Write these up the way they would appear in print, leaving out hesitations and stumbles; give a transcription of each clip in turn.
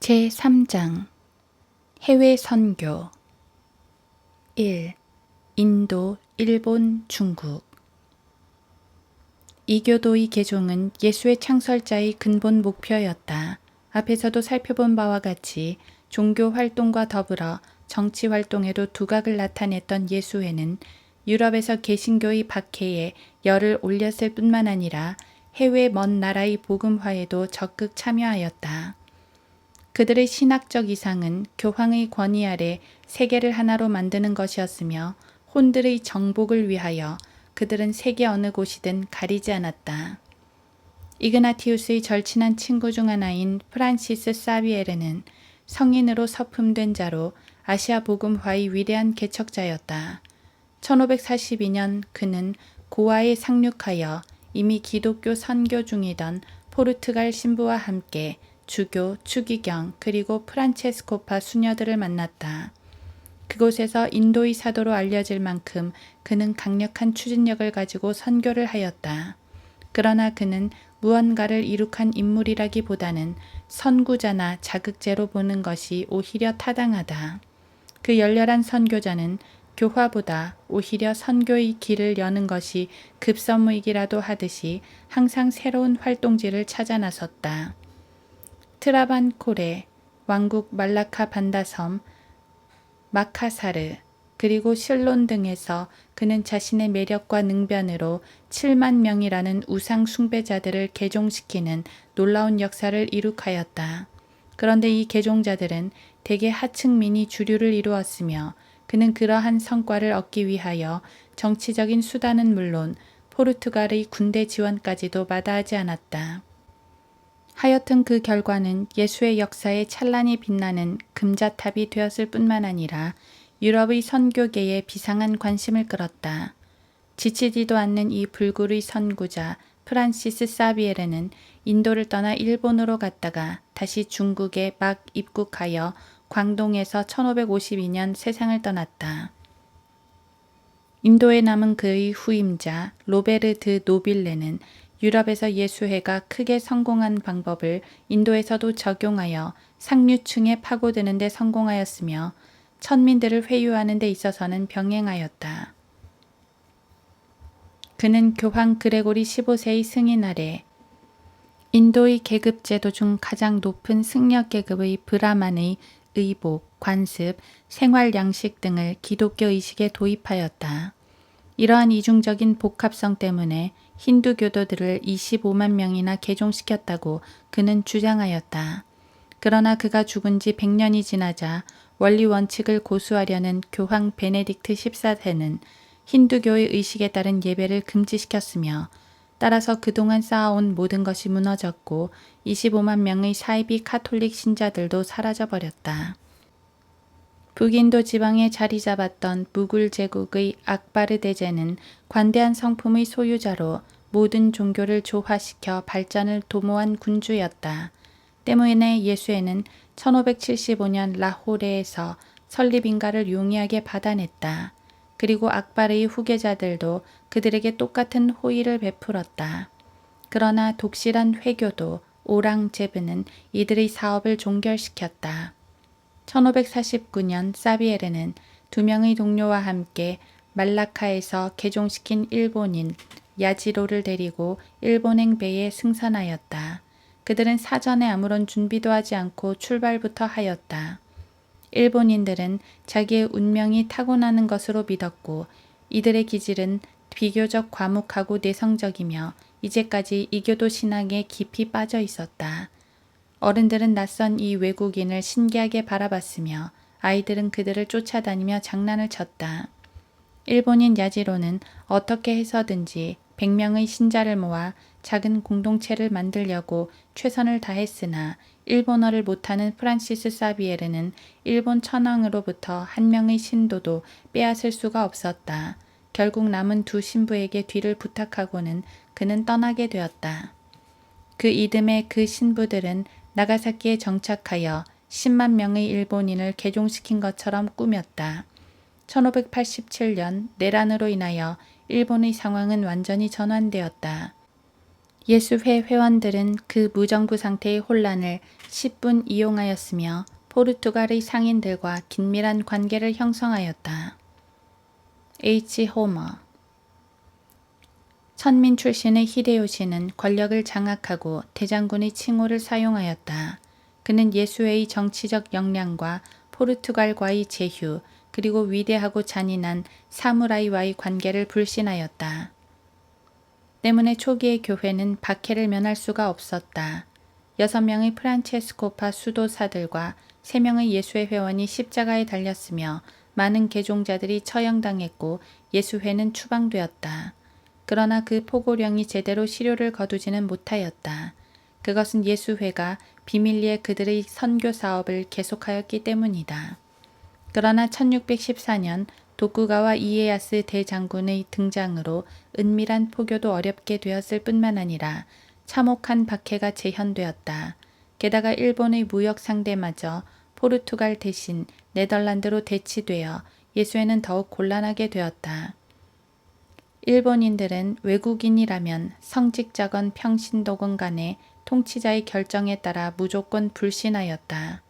제3장 해외 선교 1. 인도, 일본, 중국 이교도의 개종은 예수의 창설자의 근본 목표였다. 앞에서도 살펴본 바와 같이 종교 활동과 더불어 정치 활동에도 두각을 나타냈던 예수회는 유럽에서 개신교의 박해에 열을 올렸을 뿐만 아니라 해외 먼 나라의 복음화에도 적극 참여하였다. 그들의 신학적 이상은 교황의 권위 아래 세계를 하나로 만드는 것이었으며 혼들의 정복을 위하여 그들은 세계 어느 곳이든 가리지 않았다. 이그나티우스의 절친한 친구 중 하나인 프란시스 사비에르는 성인으로 서품된 자로 아시아 복음화의 위대한 개척자였다. 1542년 그는 고아에 상륙하여 이미 기독교 선교 중이던 포르투갈 신부와 함께 주교, 추기경, 그리고 프란체스코파 수녀들을 만났다. 그곳에서 인도의 사도로 알려질 만큼 그는 강력한 추진력을 가지고 선교를 하였다. 그러나 그는 무언가를 이룩한 인물이라기보다는 선구자나 자극제로 보는 것이 오히려 타당하다. 그 열렬한 선교자는 교화보다 오히려 선교의 길을 여는 것이 급선무이기라도 하듯이 항상 새로운 활동지를 찾아 나섰다. 트라반코레, 왕국 말라카 반다섬, 마카사르, 그리고 실론 등에서 그는 자신의 매력과 능변으로 7만 명이라는 우상 숭배자들을 개종시키는 놀라운 역사를 이룩하였다. 그런데 이 개종자들은 대개 하층민이 주류를 이루었으며 그는 그러한 성과를 얻기 위하여 정치적인 수단은 물론 포르투갈의 군대 지원까지도 마다하지 않았다. 하여튼 그 결과는 예수의 역사에 찬란히 빛나는 금자탑이 되었을 뿐만 아니라 유럽의 선교계에 비상한 관심을 끌었다. 지치지도 않는 이 불굴의 선구자 프란시스 사비에르는 인도를 떠나 일본으로 갔다가 다시 중국에 막 입국하여 광동에서 1552년 세상을 떠났다. 인도에 남은 그의 후임자 로베르 드 노빌레는 유럽에서 예수회가 크게 성공한 방법을 인도에서도 적용하여 상류층에 파고드는 데 성공하였으며 천민들을 회유하는 데 있어서는 병행하였다. 그는 교황 그레고리 15세의 승인 아래 인도의 계급 제도 중 가장 높은 승려 계급의 브라만의 의복, 관습, 생활 양식 등을 기독교 의식에 도입하였다. 이러한 이중적인 복합성 때문에 힌두 교도들을 25만 명이나 개종시켰다고 그는 주장하였다. 그러나 그가 죽은 지 100년이 지나자 원리 원칙을 고수하려는 교황 베네딕트 14세는 힌두교의 의식에 따른 예배를 금지시켰으며 따라서 그동안 쌓아온 모든 것이 무너졌고 25만 명의 사이비 카톨릭 신자들도 사라져버렸다. 북인도 지방에 자리 잡았던 무굴 제국의 악바르 대제는 관대한 성품의 소유자로 모든 종교를 조화시켜 발전을 도모한 군주였다. 때문에 예수회는 1575년 라호레에서 설립인가를 용이하게 받아냈다. 그리고 악바르의 후계자들도 그들에게 똑같은 호의를 베풀었다. 그러나 독실한 회교도 오랑제브는 이들의 사업을 종결시켰다. 1549년 사비에르는 2명의 동료와 함께 말라카에서 개종시킨 일본인 야지로를 데리고 일본행 배에 승선하였다. 그들은 사전에 아무런 준비도 하지 않고 출발부터 하였다. 일본인들은 자기의 운명이 타고나는 것으로 믿었고 이들의 기질은 비교적 과묵하고 내성적이며 이제까지 이교도 신앙에 깊이 빠져 있었다. 어른들은 낯선 이 외국인을 신기하게 바라봤으며 아이들은 그들을 쫓아다니며 장난을 쳤다. 일본인 야지로는 어떻게 해서든지 100명의 신자를 모아 작은 공동체를 만들려고 최선을 다했으나 일본어를 못하는 프란시스 사비에르는 일본 천황으로부터 한 명의 신도도 빼앗을 수가 없었다. 결국 남은 2 신부에게 뒤를 부탁하고는 그는 떠나게 되었다. 그 이듬해 그 신부들은 나가사키에 정착하여 10만 명의 일본인을 개종시킨 것처럼 꾸몄다. 1587년 내란으로 인하여 일본의 상황은 완전히 전환되었다. 예수회 회원들은 그 무정부 상태의 혼란을 10분 이용하였으며 포르투갈의 상인들과 긴밀한 관계를 형성하였다. H. 호머. 천민 출신의 히데요시는 권력을 장악하고 대장군의 칭호를 사용하였다. 그는 예수회의 정치적 역량과 포르투갈과의 제휴, 그리고 위대하고 잔인한 사무라이와의 관계를 불신하였다. 때문에 초기의 교회는 박해를 면할 수가 없었다. 6명의 프란체스코파 수도사들과 3명의 예수회 회원이 십자가에 달렸으며 많은 개종자들이 처형당했고 예수회는 추방되었다. 그러나 그 포고령이 제대로 실효를 거두지는 못하였다. 그것은 예수회가 비밀리에 그들의 선교 사업을 계속하였기 때문이다. 그러나 1614년 도쿠가와 이에야스 대장군의 등장으로 은밀한 포교도 어렵게 되었을 뿐만 아니라 참혹한 박해가 재현되었다. 게다가 일본의 무역 상대마저 포르투갈 대신 네덜란드로 대치되어 예수회는 더욱 곤란하게 되었다. 일본인들은 외국인이라면 성직자건 평신도건 간의 통치자의 결정에 따라 무조건 불신하였다.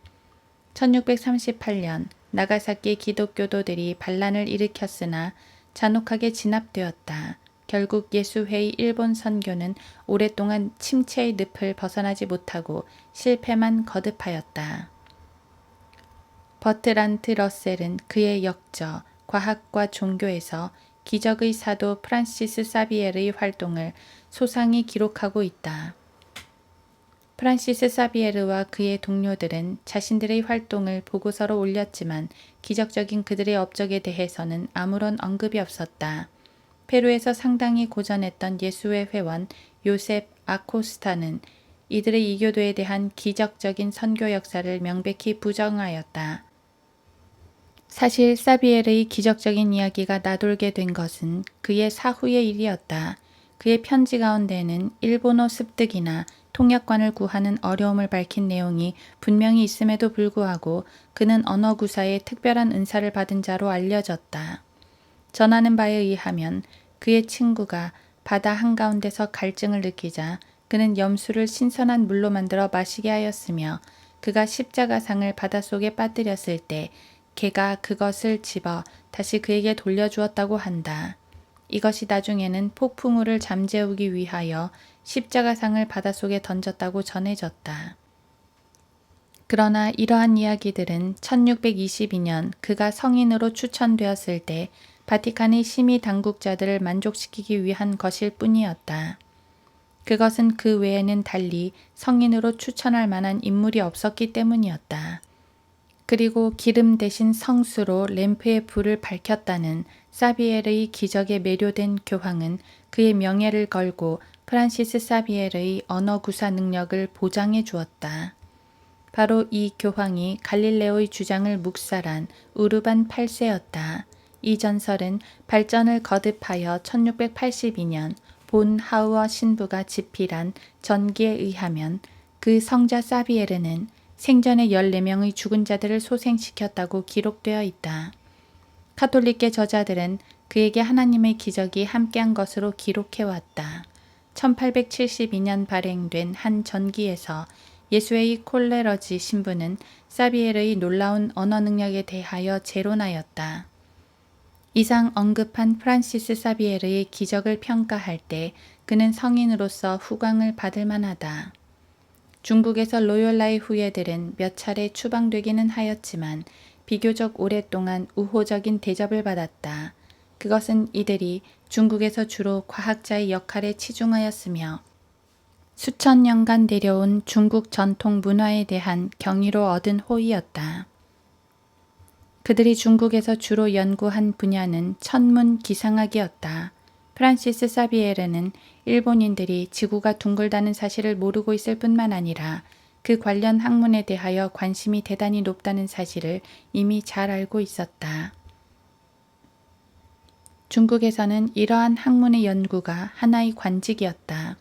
1638년 나가사키 기독교도들이 반란을 일으켰으나 잔혹하게 진압되었다. 결국 예수회의 일본 선교는 오랫동안 침체의 늪을 벗어나지 못하고 실패만 거듭하였다. 버트란트 러셀은 그의 역저, 과학과 종교에서 기적의 사도 프란시스 사비에르의 활동을 소상히 기록하고 있다. 프란시스 사비에르와 그의 동료들은 자신들의 활동을 보고서로 올렸지만 기적적인 그들의 업적에 대해서는 아무런 언급이 없었다. 페루에서 상당히 고전했던 예수회 회원 요셉 아코스타는 이들의 이교도에 대한 기적적인 선교 역사를 명백히 부정하였다. 사실 사비에르의 기적적인 이야기가 나돌게 된 것은 그의 사후의 일이었다. 그의 편지 가운데는 일본어 습득이나 통역관을 구하는 어려움을 밝힌 내용이 분명히 있음에도 불구하고 그는 언어구사에 특별한 은사를 받은 자로 알려졌다. 전하는 바에 의하면 그의 친구가 바다 한가운데서 갈증을 느끼자 그는 염수를 신선한 물로 만들어 마시게 하였으며 그가 십자가상을 바닷속에 빠뜨렸을 때 개가 그것을 집어 다시 그에게 돌려주었다고 한다. 이것이 나중에는 폭풍우를 잠재우기 위하여 십자가상을 바닷속에 던졌다고 전해졌다. 그러나 이러한 이야기들은 1622년 그가 성인으로 추천되었을 때 바티칸의 심의 당국자들을 만족시키기 위한 것일 뿐이었다. 그것은 그 외에는 달리 성인으로 추천할 만한 인물이 없었기 때문이었다. 그리고 기름 대신 성수로 램프의 불을 밝혔다는 사비에르의 기적에 매료된 교황은 그의 명예를 걸고 프란시스 사비에르의 언어구사 능력을 보장해 주었다. 바로 이 교황이 갈릴레오의 주장을 묵살한 우르반 8세였다. 이 전설은 발전을 거듭하여 1682년 본 하우어 신부가 집필한 전기에 의하면 그 성자 사비에르는 생전에 14명의 죽은 자들을 소생시켰다고 기록되어 있다. 카톨릭계 저자들은 그에게 하나님의 기적이 함께한 것으로 기록해왔다. 1872년 발행된 한 전기에서 예수의 콜레러지 신부는 사비에르의 놀라운 언어 능력에 대하여 재론하였다. 이상 언급한 프란시스 사비에르의 기적을 평가할 때 그는 성인으로서 후광을 받을 만하다. 중국에서 로욜라의 후예들은 몇 차례 추방되기는 하였지만 비교적 오랫동안 우호적인 대접을 받았다. 그것은 이들이 중국에서 주로 과학자의 역할에 치중하였으며 수천 년간 내려온 중국 전통 문화에 대한 경의로 얻은 호의였다. 그들이 중국에서 주로 연구한 분야는 천문 기상학이었다. 프란시스 사비에르는 일본인들이 지구가 둥글다는 사실을 모르고 있을 뿐만 아니라 그 관련 학문에 대하여 관심이 대단히 높다는 사실을 이미 잘 알고 있었다. 중국에서는 이러한 학문의 연구가 하나의 관직이었다.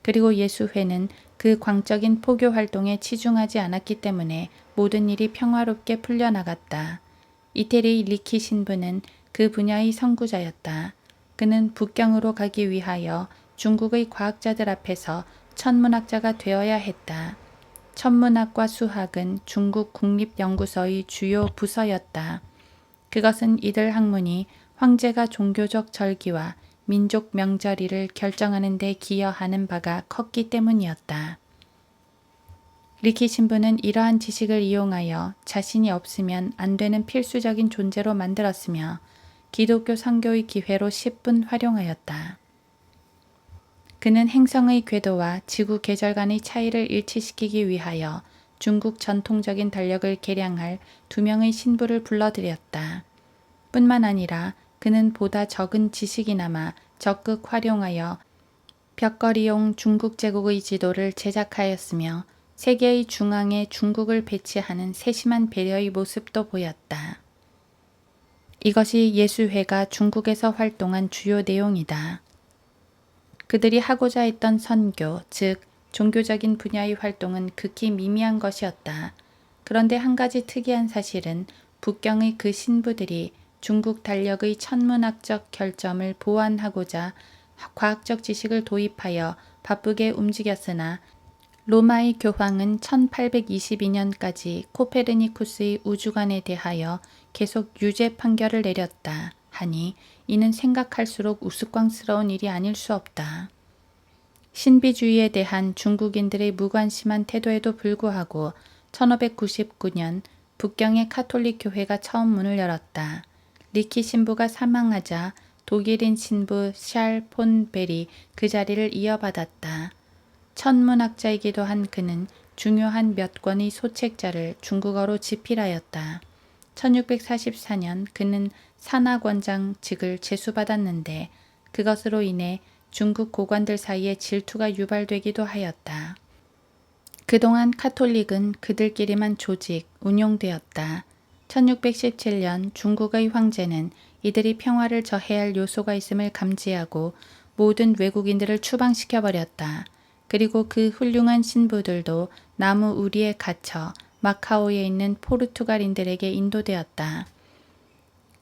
그리고 예수회는 그 광적인 포교 활동에 치중하지 않았기 때문에 모든 일이 평화롭게 풀려나갔다. 이태리의 리키 신부는 그 분야의 선구자였다. 그는 북경으로 가기 위하여 중국의 과학자들 앞에서 천문학자가 되어야 했다. 천문학과 수학은 중국 국립연구소의 주요 부서였다. 그것은 이들 학문이 황제가 종교적 절기와 민족 명절일을 결정하는 데 기여하는 바가 컸기 때문이었다. 리키 신부는 이러한 지식을 이용하여 자신이 없으면 안 되는 필수적인 존재로 만들었으며 기독교 선교의 기회로 10분 활용하였다. 그는 행성의 궤도와 지구 계절 간의 차이를 일치시키기 위하여 중국 전통적인 달력을 계량할 2명의 신부를 불러들였다. 뿐만 아니라 그는 보다 적은 지식이나마 적극 활용하여 벽걸이용 중국 제국의 지도를 제작하였으며 세계의 중앙에 중국을 배치하는 세심한 배려의 모습도 보였다. 이것이 예수회가 중국에서 활동한 주요 내용이다. 그들이 하고자 했던 선교, 즉 종교적인 분야의 활동은 극히 미미한 것이었다. 그런데 한 가지 특이한 사실은 북경의 그 신부들이 중국 달력의 천문학적 결점을 보완하고자 과학적 지식을 도입하여 바쁘게 움직였으나 로마의 교황은 1822년까지 코페르니쿠스의 우주관에 대하여 계속 유죄 판결을 내렸다 하니 이는 생각할수록 우스꽝스러운 일이 아닐 수 없다. 신비주의에 대한 중국인들의 무관심한 태도에도 불구하고 1599년 북경의 카톨릭 교회가 처음 문을 열었다. 리키 신부가 사망하자 독일인 신부 샬 폰 벨이 그 자리를 이어받았다. 천문학자이기도 한 그는 중요한 몇 권의 소책자를 중국어로 집필하였다. 1644년 그는 산하권장직을 제수받았는데 그것으로 인해 중국 고관들 사이에 질투가 유발되기도 하였다. 그동안 카톨릭은 그들끼리만 조직, 운용되었다. 1617년 중국의 황제는 이들이 평화를 저해할 요소가 있음을 감지하고 모든 외국인들을 추방시켜버렸다. 그리고 그 훌륭한 신부들도 나무 우리에 갇혀 마카오에 있는 포르투갈인들에게 인도되었다.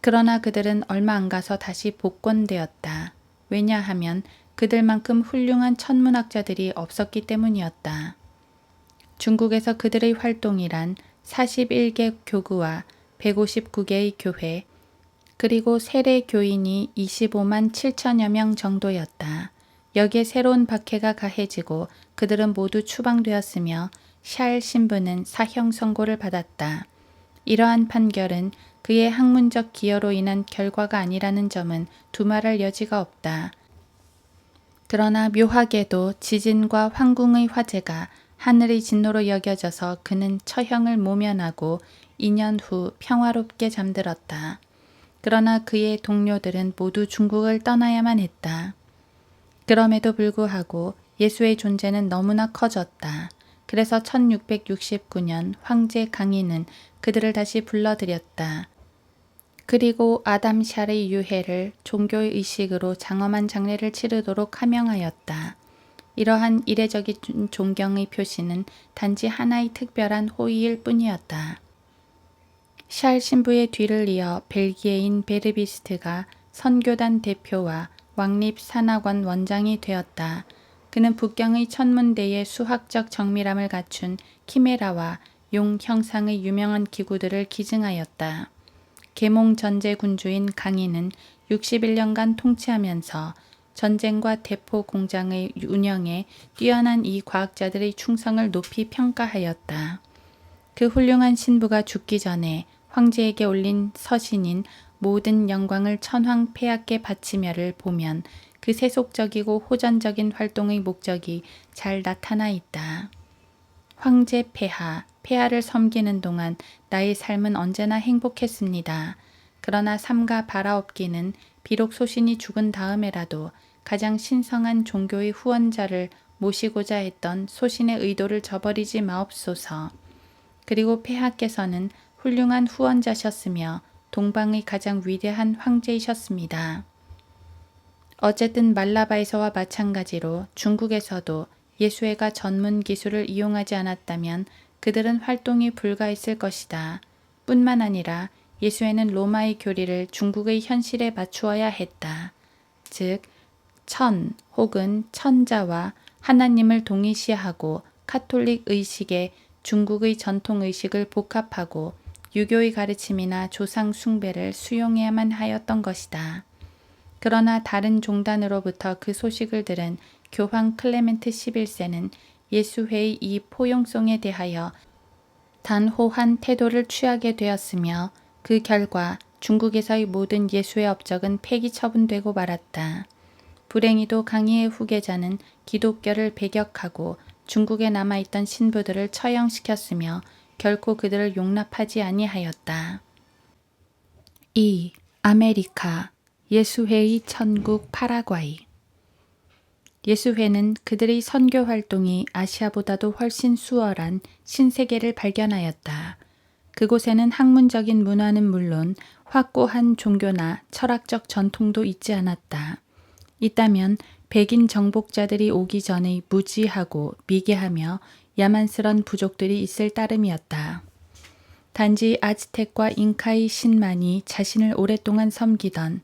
그러나 그들은 얼마 안 가서 다시 복권되었다. 왜냐하면 그들만큼 훌륭한 천문학자들이 없었기 때문이었다. 중국에서 그들의 활동이란 41개 교구와 159개의 교회, 그리고 세례 교인이 25만 7천여 명 정도였다. 여기에 새로운 박해가 가해지고 그들은 모두 추방되었으며 샬 신부는 사형 선고를 받았다. 이러한 판결은 그의 학문적 기여로 인한 결과가 아니라는 점은 두말할 여지가 없다. 그러나 묘하게도 지진과 황궁의 화재가 하늘의 진노로 여겨져서 그는 처형을 모면하고 2년 후 평화롭게 잠들었다. 그러나 그의 동료들은 모두 중국을 떠나야만 했다. 그럼에도 불구하고 예수의 존재는 너무나 커졌다. 그래서 1669년 황제 강인은 그들을 다시 불러들였다. 그리고 아담 샬의 유해를 종교의 의식으로 장엄한 장례를 치르도록 하명하였다. 이러한 이례적인 존경의 표시는 단지 하나의 특별한 호의일 뿐이었다. 샬 신부의 뒤를 이어 벨기에인 베르비스트가 선교단 대표와 왕립 산악원 원장이 되었다. 그는 북경의 천문대의 수학적 정밀함을 갖춘 키메라와 용 형상의 유명한 기구들을 기증하였다. 계몽 전제 군주인 강인은 61년간 통치하면서 전쟁과 대포 공장의 운영에 뛰어난 이 과학자들의 충성을 높이 평가하였다. 그 훌륭한 신부가 죽기 전에 황제에게 올린 서신인 모든 영광을 천황 폐하께 바치며를 보면 그 세속적이고 호전적인 활동의 목적이 잘 나타나 있다. 황제 폐하를 섬기는 동안 나의 삶은 언제나 행복했습니다. 그러나 삼가 바라옵기는 비록 소신이 죽은 다음에라도 가장 신성한 종교의 후원자를 모시고자 했던 소신의 의도를 저버리지 마옵소서. 그리고 폐하께서는 훌륭한 후원자셨으며 동방의 가장 위대한 황제이셨습니다. 어쨌든 말라바에서와 마찬가지로 중국에서도 예수회가 전문 기술을 이용하지 않았다면 그들은 활동이 불가했을 것이다. 뿐만 아니라 예수회는 로마의 교리를 중국의 현실에 맞추어야 했다. 즉 천 혹은 천자와 하나님을 동일시하고 카톨릭 의식에 중국의 전통 의식을 복합하고 유교의 가르침이나 조상 숭배를 수용해야만 하였던 것이다. 그러나 다른 종단으로부터 그 소식을 들은 교황 클레멘트 11세는 예수회의 이 포용성에 대하여 단호한 태도를 취하게 되었으며 그 결과 중국에서의 모든 예수회 업적은 폐기 처분되고 말았다. 불행히도 강희의 후계자는 기독교를 배격하고 중국에 남아있던 신부들을 처형시켰으며 결코 그들을 용납하지 아니하였다. 2. 아메리카 예수회의 천국 파라과이. 예수회는 그들의 선교 활동이 아시아보다도 훨씬 수월한 신세계를 발견하였다. 그곳에는 학문적인 문화는 물론 확고한 종교나 철학적 전통도 있지 않았다. 있다면 백인 정복자들이 오기 전의 무지하고 미개하며 야만스런 부족들이 있을 따름이었다. 단지 아즈텍과 잉카의 신만이 자신을 오랫동안 섬기던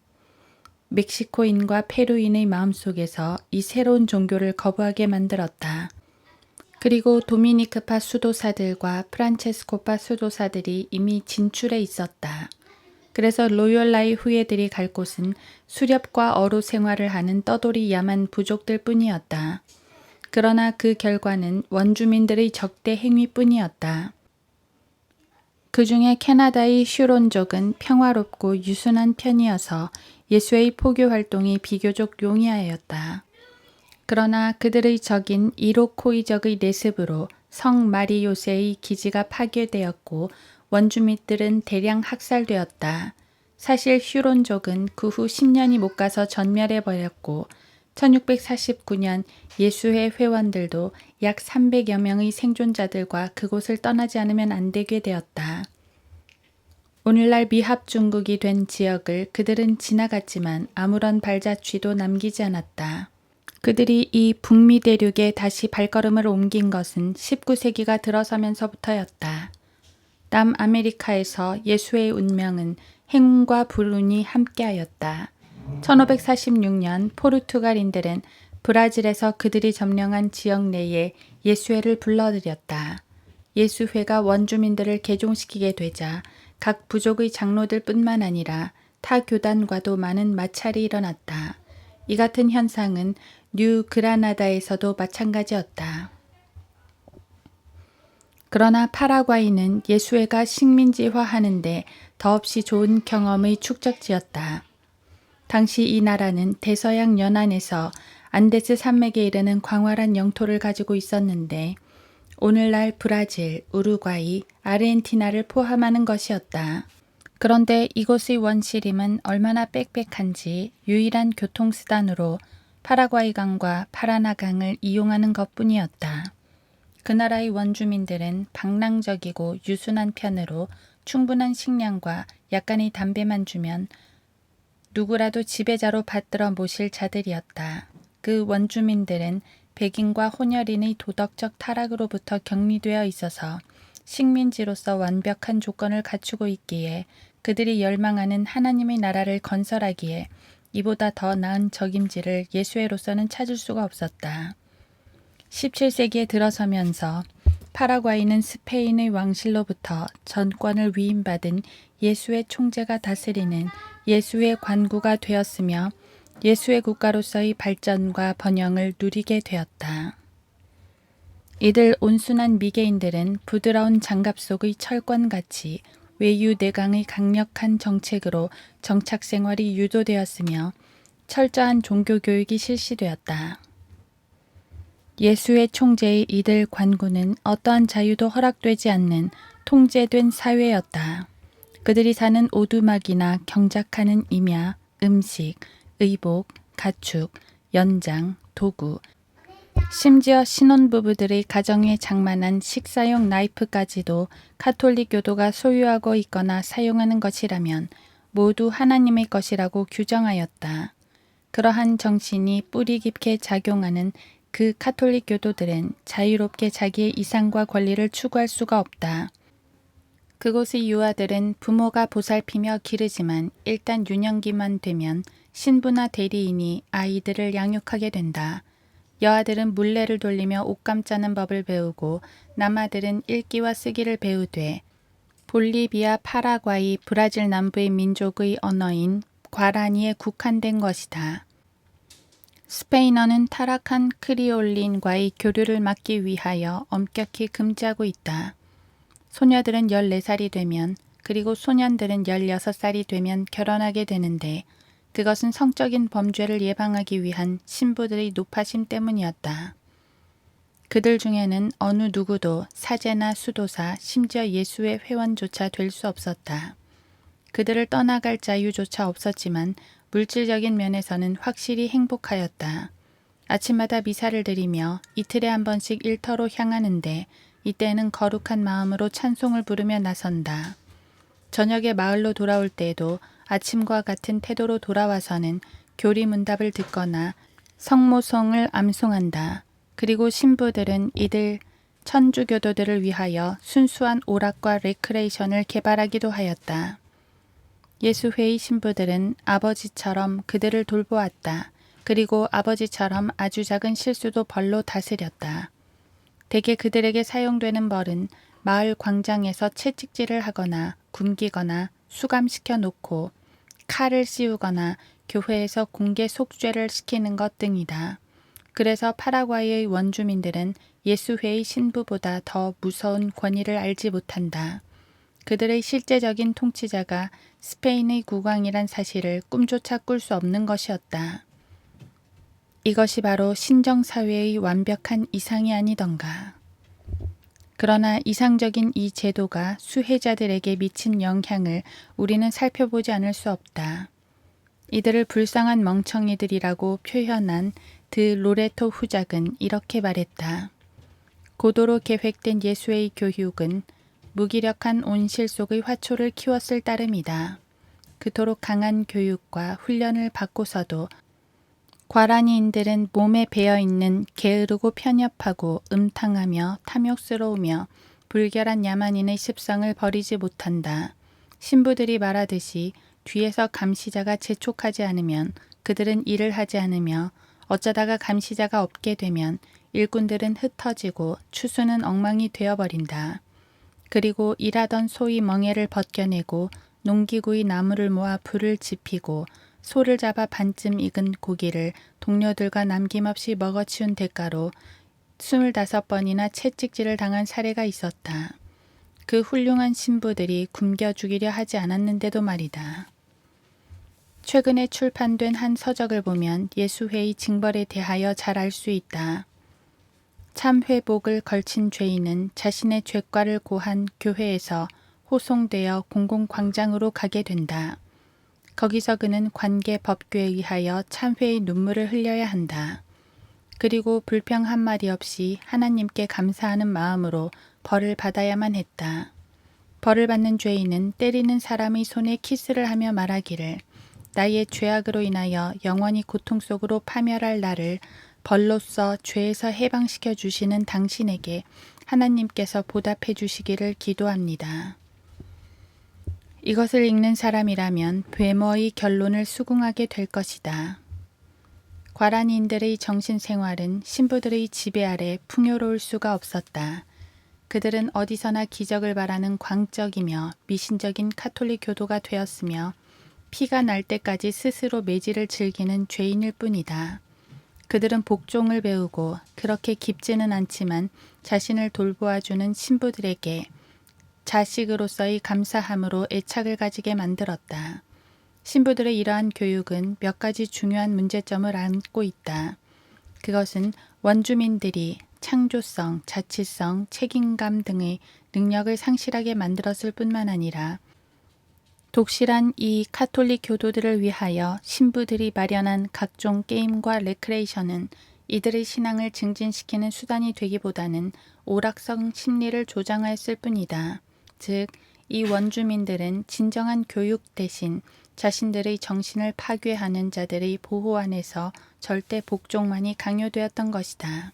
멕시코인과 페루인의 마음속에서 이 새로운 종교를 거부하게 만들었다. 그리고 도미니크파 수도사들과 프란체스코파 수도사들이 이미 진출해 있었다. 그래서 로욜라의 후예들이 갈 곳은 수렵과 어로 생활을 하는 떠돌이 야만 부족들 뿐이었다. 그러나 그 결과는 원주민들의 적대 행위뿐이었다. 그 중에 캐나다의 휴론족은 평화롭고 유순한 편이어서 예수의 포교 활동이 비교적 용이하였다. 그러나 그들의 적인 이로코이족의 내습으로 성 마리요세의 기지가 파괴되었고 원주민들은 대량 학살되었다. 사실 휴론족은 그 후 10년이 못 가서 전멸해버렸고 1649년 예수회 회원들도 약 300여 명의 생존자들과 그곳을 떠나지 않으면 안 되게 되었다. 오늘날 미합중국이 된 지역을 그들은 지나갔지만 아무런 발자취도 남기지 않았다. 그들이 이 북미 대륙에 다시 발걸음을 옮긴 것은 19세기가 들어서면서부터였다. 남아메리카에서 예수의 운명은 행운과 불운이 함께하였다. 1546년 포르투갈인들은 브라질에서 그들이 점령한 지역 내에 예수회를 불러들였다. 예수회가 원주민들을 개종시키게 되자 각 부족의 장로들 뿐만 아니라 타 교단과도 많은 마찰이 일어났다. 이 같은 현상은 뉴 그라나다에서도 마찬가지였다. 그러나 파라과이는 예수회가 식민지화하는데 더없이 좋은 경험의 축적지였다. 당시 이 나라는 대서양 연안에서 안데스 산맥에 이르는 광활한 영토를 가지고 있었는데 오늘날 브라질, 우루과이, 아르헨티나를 포함하는 것이었다. 그런데 이곳의 원시림은 얼마나 빽빽한지 유일한 교통수단으로 파라과이 강과 파라나 강을 이용하는 것뿐이었다. 그 나라의 원주민들은 방랑적이고 유순한 편으로 충분한 식량과 약간의 담배만 주면 누구라도 지배자로 받들어 모실 자들이었다. 그 원주민들은 백인과 혼혈인의 도덕적 타락으로부터 격리되어 있어서 식민지로서 완벽한 조건을 갖추고 있기에 그들이 열망하는 하나님의 나라를 건설하기에 이보다 더 나은 적임지를 예수회로서는 찾을 수가 없었다. 17세기에 들어서면서 파라과이는 스페인의 왕실로부터 전권을 위임받은 예수회 총재가 다스리는 예수회 관구가 되었으며 예수회 국가로서의 발전과 번영을 누리게 되었다. 이들 온순한 미개인들은 부드러운 장갑 속의 철권같이 외유내강의 강력한 정책으로 정착 생활이 유도되었으며 철저한 종교교육이 실시되었다. 예수회 총재의 이들 관구는 어떠한 자유도 허락되지 않는 통제된 사회였다. 그들이 사는 오두막이나 경작하는 임야, 음식, 의복, 가축, 연장, 도구, 심지어 신혼부부들의 가정에 장만한 식사용 나이프까지도 카톨릭 교도가 소유하고 있거나 사용하는 것이라면 모두 하나님의 것이라고 규정하였다. 그러한 정신이 뿌리 깊게 작용하는 그 카톨릭 교도들은 자유롭게 자기의 이상과 권리를 추구할 수가 없다. 그곳의 유아들은 부모가 보살피며 기르지만 일단 유년기만 되면 신부나 대리인이 아이들을 양육하게 된다. 여아들은 물레를 돌리며 옷감 짜는 법을 배우고 남아들은 읽기와 쓰기를 배우되 볼리비아, 파라과이, 브라질 남부의 민족의 언어인 과라니에 국한된 것이다. 스페인어는 타락한 크리올린과의 교류를 막기 위하여 엄격히 금지하고 있다. 소녀들은 14살이 되면 그리고 소년들은 16살이 되면 결혼하게 되는데 그것은 성적인 범죄를 예방하기 위한 신부들의 노파심 때문이었다. 그들 중에는 어느 누구도 사제나 수도사, 심지어 예수의 회원조차 될 수 없었다. 그들을 떠나갈 자유조차 없었지만 물질적인 면에서는 확실히 행복하였다. 아침마다 미사를 드리며 이틀에 한 번씩 일터로 향하는데 이때는 거룩한 마음으로 찬송을 부르며 나선다. 저녁에 마을로 돌아올 때에도 아침과 같은 태도로 돌아와서는 교리문답을 듣거나 성모성을 암송한다. 그리고 신부들은 이들 천주교도들을 위하여 순수한 오락과 레크레이션을 개발하기도 하였다. 예수회의 신부들은 아버지처럼 그들을 돌보았다. 그리고 아버지처럼 아주 작은 실수도 벌로 다스렸다. 대개 그들에게 사용되는 벌은 마을 광장에서 채찍질을 하거나 굶기거나 수감시켜 놓고 칼을 씌우거나 교회에서 공개 속죄를 시키는 것 등이다. 그래서 파라과이의 원주민들은 예수회의 신부보다 더 무서운 권위를 알지 못한다. 그들의 실제적인 통치자가 스페인의 국왕이란 사실을 꿈조차 꿀 수 없는 것이었다. 이것이 바로 신정사회의 완벽한 이상이 아니던가. 그러나 이상적인 이 제도가 수혜자들에게 미친 영향을 우리는 살펴보지 않을 수 없다. 이들을 불쌍한 멍청이들이라고 표현한 드 로레토 후작은 이렇게 말했다. 고도로 계획된 예수의 교육은 무기력한 온실 속의 화초를 키웠을 따름이다. 그토록 강한 교육과 훈련을 받고서도 과라니인들은 몸에 배어있는 게으르고 편협하고 음탕하며 탐욕스러우며 불결한 야만인의 습성을 버리지 못한다. 신부들이 말하듯이 뒤에서 감시자가 재촉하지 않으면 그들은 일을 하지 않으며 어쩌다가 감시자가 없게 되면 일꾼들은 흩어지고 추수는 엉망이 되어버린다. 그리고 일하던 소의 멍에를 벗겨내고 농기구의 나무를 모아 불을 지피고 소를 잡아 반쯤 익은 고기를 동료들과 남김없이 먹어치운 대가로 25번이나 채찍질을 당한 사례가 있었다. 그 훌륭한 신부들이 굶겨 죽이려 하지 않았는데도 말이다. 최근에 출판된 한 서적을 보면 예수회의 징벌에 대하여 잘 알 수 있다. 참 회복을 걸친 죄인은 자신의 죄과를 고한 교회에서 호송되어 공공광장으로 가게 된다. 거기서 그는 관계 법규에 의하여 참회의 눈물을 흘려야 한다. 그리고 불평 한마디 없이 하나님께 감사하는 마음으로 벌을 받아야만 했다. 벌을 받는 죄인은 때리는 사람의 손에 키스를 하며 말하기를 나의 죄악으로 인하여 영원히 고통 속으로 파멸할 나를 벌로써 죄에서 해방시켜 주시는 당신에게 하나님께서 보답해 주시기를 기도합니다. 이것을 읽는 사람이라면 괴모의 결론을 수긍하게 될 것이다. 과라니인들의 정신생활은 신부들의 지배 아래 풍요로울 수가 없었다. 그들은 어디서나 기적을 바라는 광적이며 미신적인 카톨릭 교도가 되었으며 피가 날 때까지 스스로 매질을 즐기는 죄인일 뿐이다. 그들은 복종을 배우고 그렇게 깊지는 않지만 자신을 돌보아주는 신부들에게 자식으로서의 감사함으로 애착을 가지게 만들었다. 신부들의 이러한 교육은 몇 가지 중요한 문제점을 안고 있다. 그것은 원주민들이 창조성, 자치성, 책임감 등의 능력을 상실하게 만들었을 뿐만 아니라 독실한 이 카톨릭 교도들을 위하여 신부들이 마련한 각종 게임과 레크레이션은 이들의 신앙을 증진시키는 수단이 되기보다는 오락성 심리를 조장하였을 뿐이다. 즉, 이 원주민들은 진정한 교육 대신 자신들의 정신을 파괴하는 자들의 보호 안에서 절대 복종만이 강요되었던 것이다.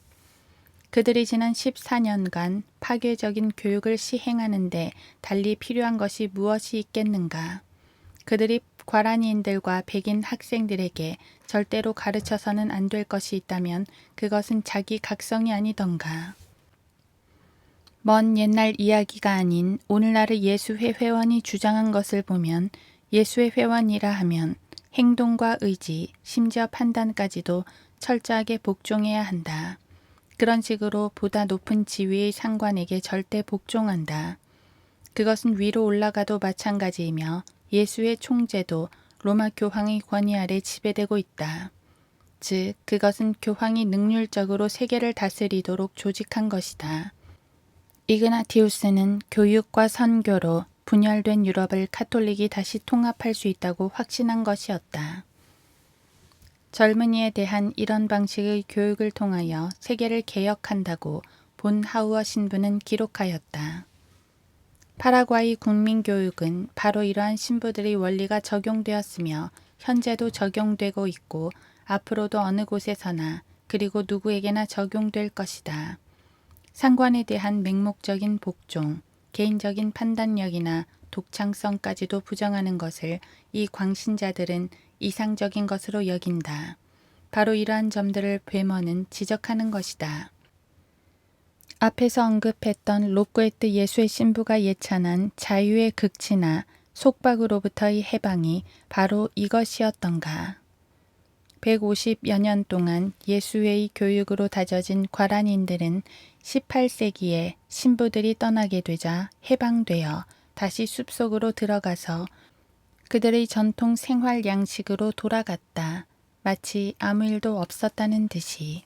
그들이 지난 14년간 파괴적인 교육을 시행하는데 달리 필요한 것이 무엇이 있겠는가? 그들이 과란이인들과 백인 학생들에게 절대로 가르쳐서는 안 될 것이 있다면 그것은 자기 각성이 아니던가. 먼 옛날 이야기가 아닌 오늘날의 예수회 회원이 주장한 것을 보면 예수회 회원이라 하면 행동과 의지, 심지어 판단까지도 철저하게 복종해야 한다. 그런 식으로 보다 높은 지위의 상관에게 절대 복종한다. 그것은 위로 올라가도 마찬가지이며 예수의 총재도 로마 교황의 권위 아래 지배되고 있다. 즉, 그것은 교황이 능률적으로 세계를 다스리도록 조직한 것이다. 이그나티우스는 교육과 선교로 분열된 유럽을 카톨릭이 다시 통합할 수 있다고 확신한 것이었다. 젊은이에 대한 이런 방식의 교육을 통하여 세계를 개혁한다고 본 하우어 신부는 기록하였다. 파라과이 국민교육은 바로 이러한 신부들의 원리가 적용되었으며 현재도 적용되고 있고 앞으로도 어느 곳에서나 그리고 누구에게나 적용될 것이다. 상관에 대한 맹목적인 복종, 개인적인 판단력이나 독창성까지도 부정하는 것을 이 광신자들은 이상적인 것으로 여긴다. 바로 이러한 점들을 베머는 지적하는 것이다. 앞에서 언급했던 로꾸에트 예수의 신부가 예찬한 자유의 극치나 속박으로부터의 해방이 바로 이것이었던가. 150여 년 동안 예수의 교육으로 다져진 과란인들은 18세기에 신부들이 떠나게 되자 해방되어 다시 숲속으로 들어가서 그들의 전통 생활 양식으로 돌아갔다. 마치 아무 일도 없었다는 듯이.